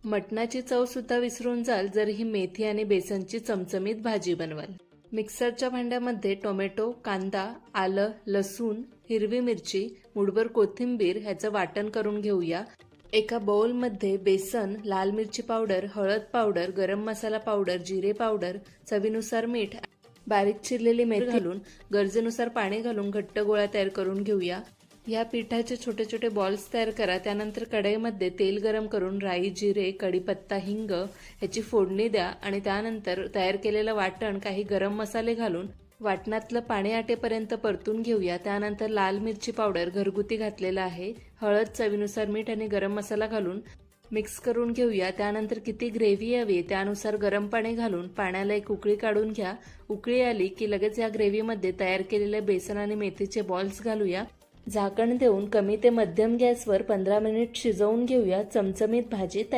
मटणाची चव सुद्धा विसरून जाल जर ही मेथी आणि बेसनची चमचमीत भाजी बनवाल। मिक्सरच्या भांड्यामध्ये टोमॅटो, कांदा, आलं, लसूण, हिरवी मिरची, मुठभर कोथिंबीर ह्याचं वाटण करून घेऊया। एका बाउलमध्ये बेसन, लाल मिरची पावडर, हळद पावडर, गरम मसाला पावडर, जिरे पावडर, चवीनुसार मीठ, बारीक चिरलेली मेथी घालून गरजेनुसार पाणी घालून घट्ट गोळा तयार करून घेऊया। या पिठाचे छोटे छोटे बॉल्स तयार करा। त्यानंतर कढईमध्ये तेल गरम करून राई, जिरे, कढीपत्ता, हिंग ह्याची फोडणी द्या आणि त्यानंतर तयार केलेलं वाटण, काही गरम मसाले घालून वाटणातलं पाणी आटेपर्यंत परतून घेऊया। त्यानंतर लाल मिरची पावडर घरगुती घातलेला आहे, हळद, चवीनुसार मीठ आणि गरम मसाला घालून मिक्स करून घेऊया। त्यानंतर किती ग्रेव्ही हवी त्यानुसार गरम पाणी घालून पाण्याला एक उकळी काढून घ्या। उकळी आली की लगेच या ग्रेव्हीमध्ये तयार केलेले बेसन आणि मेथीचे बॉल्स घालूया। झाकण देऊन कमी ते मध्यम गॅसवर 15 मिनिट शिजवून घेऊया। चमचमीत भाजी तयार।